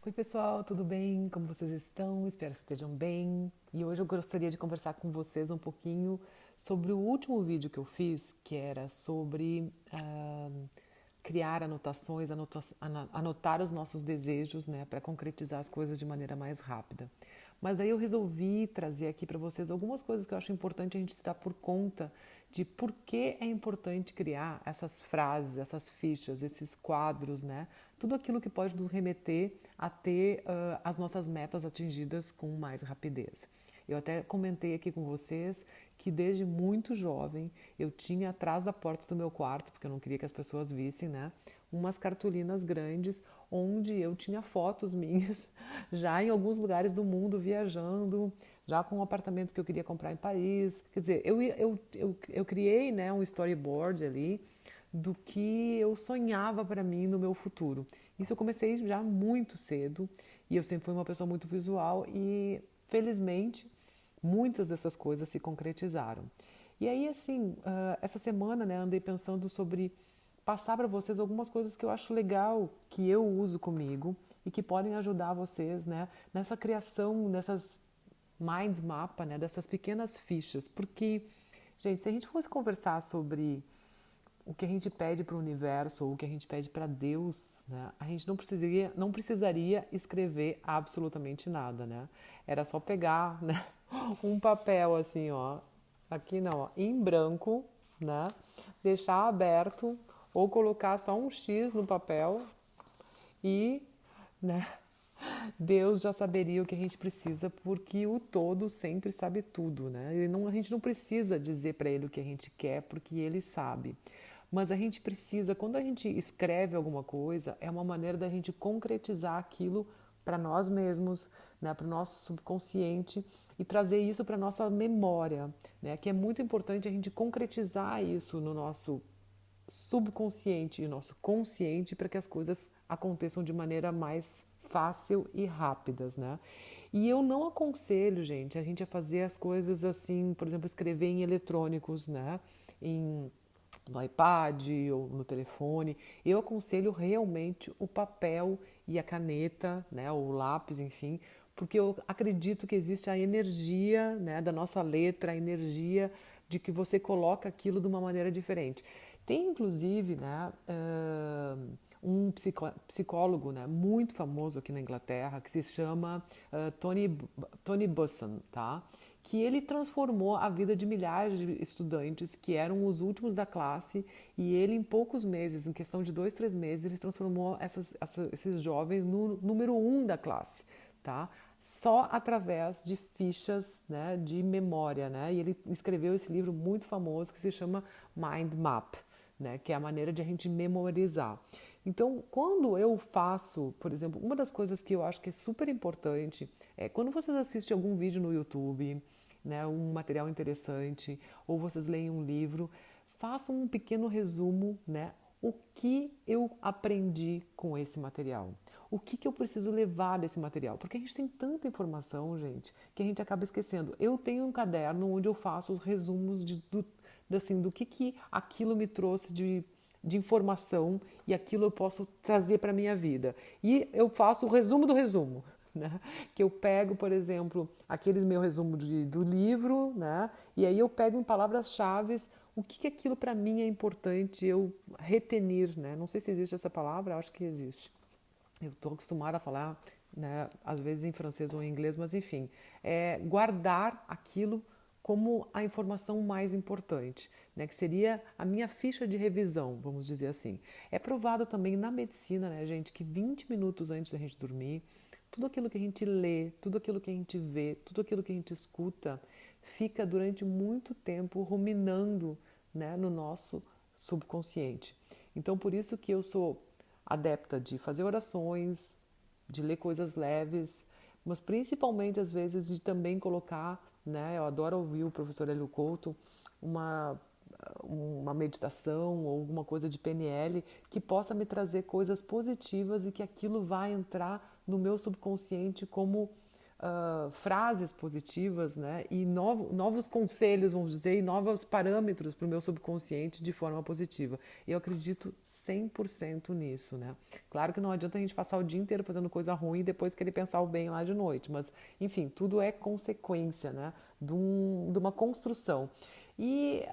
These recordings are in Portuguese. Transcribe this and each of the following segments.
Oi pessoal, tudo bem? Como vocês estão? Espero que estejam bem. E hoje eu gostaria de conversar com vocês um pouquinho sobre o último vídeo que eu fiz, que era sobre criar anotações, anotar os nossos desejos, né, para concretizar as coisas de maneira mais rápida. Mas daí eu resolvi trazer aqui para vocês algumas coisas que eu acho importante a gente se dar por conta de por que é importante criar essas frases, essas fichas, esses quadros, né? Tudo aquilo que pode nos remeter a ter as nossas metas atingidas com mais rapidez. Eu até comentei aqui com vocês que desde muito jovem eu tinha atrás da porta do meu quarto, porque eu não queria que as pessoas vissem, né? Umas cartolinas grandes onde eu tinha fotos minhas já em alguns lugares do mundo viajando, já com um apartamento que eu queria comprar em Paris. Quer dizer, eu criei, né, um storyboard ali do que eu sonhava para mim no meu futuro. Isso eu comecei já muito cedo e eu sempre fui uma pessoa muito visual e felizmente muitas dessas coisas se concretizaram. E aí, assim, essa semana, né, andei pensando sobre passar para vocês algumas coisas que eu acho legal, que eu uso comigo e que podem ajudar vocês, né, nessa criação dessas mind mapa, né, dessas pequenas fichas. Porque, gente, se a gente fosse conversar sobre o que a gente pede para o universo ou o que a gente pede para Deus, né, a gente não precisaria escrever absolutamente nada, né? Era só pegar, né, um papel assim, ó, aqui não, ó, em branco, né? Deixar aberto ou colocar só um X no papel e, né, Deus já saberia o que a gente precisa, porque o todo sempre sabe tudo, né? A gente não precisa dizer para ele o que a gente quer, porque ele sabe. Mas a gente precisa, quando a gente escreve alguma coisa, é uma maneira da gente concretizar aquilo para nós mesmos, né, para o nosso subconsciente e trazer isso para a nossa memória, né, que é muito importante a gente concretizar isso no nosso subconsciente e nosso consciente para que as coisas aconteçam de maneira mais fácil e rápidas, né? E eu não aconselho, gente, a gente a fazer as coisas assim, por exemplo, escrever em eletrônicos, né? Em no iPad ou no telefone. Eu aconselho realmente o papel e a caneta, né, ou o lápis, enfim, porque eu acredito que existe a energia, né, da nossa letra, a energia de que você coloca aquilo de uma maneira diferente. Tem inclusive, né, um psicólogo, né, muito famoso aqui na Inglaterra que se chama Tony Busson, tá? Que ele transformou a vida de milhares de estudantes que eram os últimos da classe e ele em poucos meses, em questão de 2, 3 meses, ele transformou esses jovens no número um da classe, tá? Só através de fichas, né, de memória, né? E ele escreveu esse livro muito famoso que se chama Mind Map, né, que é a maneira de a gente memorizar. Então, quando eu faço, por exemplo, uma das coisas que eu acho que é super importante é quando vocês assistem algum vídeo no YouTube, né, um material interessante, ou vocês leem um livro, façam um pequeno resumo, né, o que eu aprendi com esse material. O que eu preciso levar desse material? Porque a gente tem tanta informação, gente, que a gente acaba esquecendo. Eu tenho um caderno onde eu faço os resumos assim, do que aquilo me trouxe de informação e aquilo eu posso trazer para a minha vida. E eu faço o resumo do resumo. Né? Que eu pego, por exemplo, aquele meu resumo do livro, né? E aí eu pego em palavras-chave o que aquilo para mim é importante eu retenir, né? Não sei se existe essa palavra, acho que existe. Eu estou acostumada a falar, né, às vezes em francês ou em inglês, mas enfim, é guardar aquilo como a informação mais importante, né, que seria a minha ficha de revisão, vamos dizer assim. É provado também na medicina, né, gente, que 20 minutos antes da gente dormir, tudo aquilo que a gente lê, tudo aquilo que a gente vê, tudo aquilo que a gente escuta, fica durante muito tempo ruminando, né, no nosso subconsciente. Então, por isso que eu sou adepta de fazer orações, de ler coisas leves, mas principalmente às vezes de também colocar, né? Eu adoro ouvir o professor Hélio Couto, uma uma meditação ou alguma coisa de PNL que possa me trazer coisas positivas e que aquilo vai entrar no meu subconsciente como frases positivas, né? E novos conselhos, vamos dizer, e novos parâmetros para o meu subconsciente de forma positiva. Eu acredito 100% nisso, né? Claro que não adianta a gente passar o dia inteiro fazendo coisa ruim e depois querer pensar o bem lá de noite, mas, enfim, tudo é consequência, né? De uma construção. E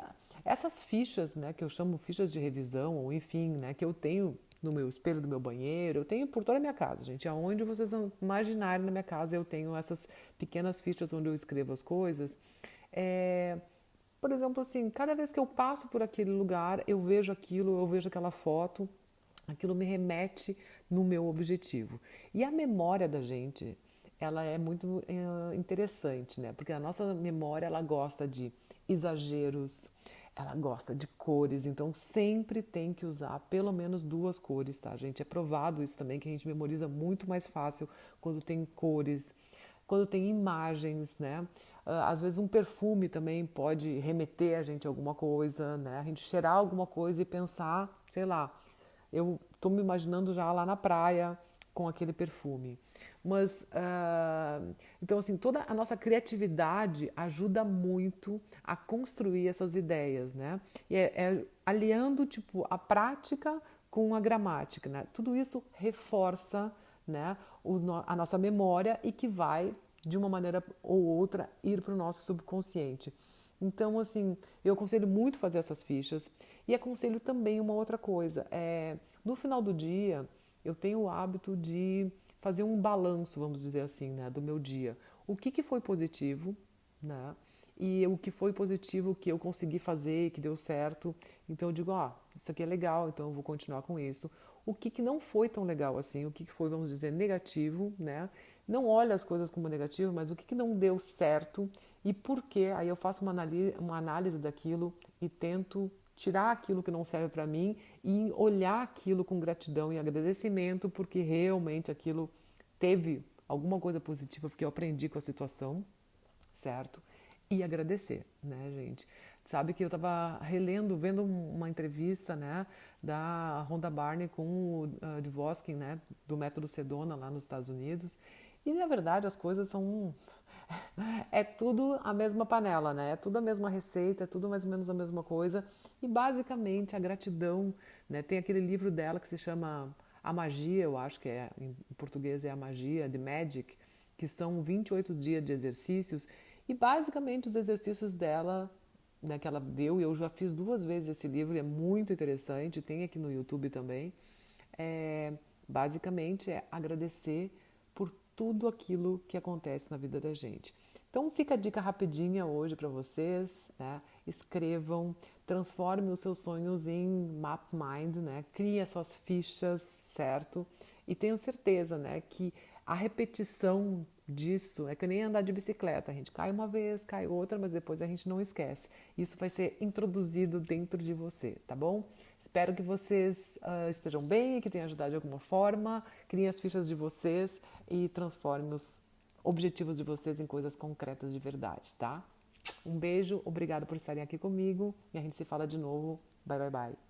essas fichas, né, que eu chamo fichas de revisão, ou enfim, né, que eu tenho no meu espelho do meu banheiro, eu tenho por toda a minha casa, gente. Aonde vocês imaginarem na minha casa, eu tenho essas pequenas fichas onde eu escrevo as coisas. É, por exemplo, assim, cada vez que eu passo por aquele lugar, eu vejo aquilo, eu vejo aquela foto, aquilo me remete no meu objetivo. E a memória da gente, ela é muito interessante, né? Porque a nossa memória, ela gosta de exageros, ela gosta de cores, então sempre tem que usar pelo menos duas cores, tá, gente? É provado isso também, que a gente memoriza muito mais fácil quando tem cores, quando tem imagens, né? Às vezes um perfume também pode remeter a gente a alguma coisa, né? A gente cheirar alguma coisa e pensar, sei lá, eu estou me imaginando já lá na praia com aquele perfume. Mas, então, assim, toda a nossa criatividade ajuda muito a construir essas ideias, né? E é aliando, tipo, a prática com a gramática, né? Tudo isso reforça, né, a nossa memória e que vai, de uma maneira ou outra, ir para o nosso subconsciente. Então, assim, eu aconselho muito fazer essas fichas e aconselho também uma outra coisa. No final do dia, eu tenho o hábito de fazer um balanço, vamos dizer assim, né, do meu dia. O que foi positivo, né? E o que foi positivo que eu consegui fazer, que deu certo. Então eu digo, isso aqui é legal, então eu vou continuar com isso. O que não foi tão legal assim, o que foi, vamos dizer, negativo, né? Não olho as coisas como negativo, mas o que não deu certo e por quê. Aí eu faço uma análise daquilo e tento tirar aquilo que não serve para mim e olhar aquilo com gratidão e agradecimento, porque realmente aquilo teve alguma coisa positiva, porque eu aprendi com a situação, certo? E agradecer, né, gente? Sabe que eu estava relendo, vendo uma entrevista, né, da Rhonda Byrne com o Dvoskin, né, do método Sedona lá nos Estados Unidos. E na verdade as coisas são é tudo a mesma panela, né? É tudo a mesma receita, é tudo mais ou menos a mesma coisa. E basicamente a gratidão, né? Tem aquele livro dela que se chama A Magia, eu acho que é, em português é A Magia, The Magic, que são 28 dias de exercícios. E basicamente os exercícios dela, né, que ela deu, e eu já fiz 2 vezes esse livro, é muito interessante, tem aqui no YouTube também. É, basicamente é agradecer por tudo aquilo que acontece na vida da gente. Então fica a dica rapidinha hoje para vocês, né? Escrevam, transformem os seus sonhos em map mind, né? Criem as suas fichas, certo? E tenho certeza, né, que a repetição disso é que nem andar de bicicleta. A gente cai uma vez, cai outra, mas depois a gente não esquece. Isso vai ser introduzido dentro de você, tá bom? Espero que vocês estejam bem e que tenha ajudado de alguma forma. Criem as fichas de vocês e transformem os objetivos de vocês em coisas concretas de verdade, tá? Um beijo, obrigado por estarem aqui comigo e a gente se fala de novo. Bye, bye, bye.